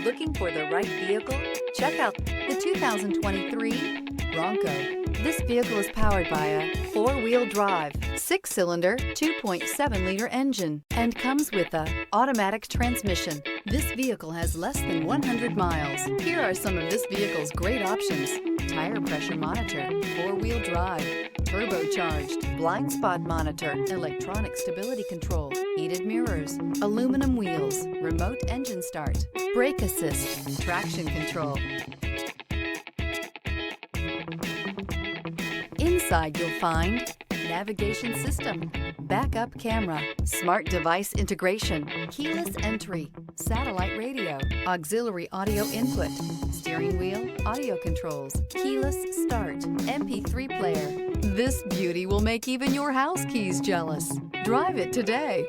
Looking for the right vehicle? Check out the 2023 Bronco. This vehicle is powered by a 4-wheel drive, 6-cylinder, 2.7-liter engine, and comes with a automatic transmission. This vehicle has less than 100 miles. Here are some of this vehicle's great options: tire pressure monitor, 4-wheel drive, turbocharged, blind spot monitor, electronic stability control, heated mirrors, aluminum wheels, remote engine start, brake assist, traction control. Inside you'll find navigation system, backup camera, smart device integration, keyless entry, satellite radio, auxiliary audio input, steering wheel audio controls, keyless start, MP3 player. This beauty will make even your house keys jealous. Drive it today.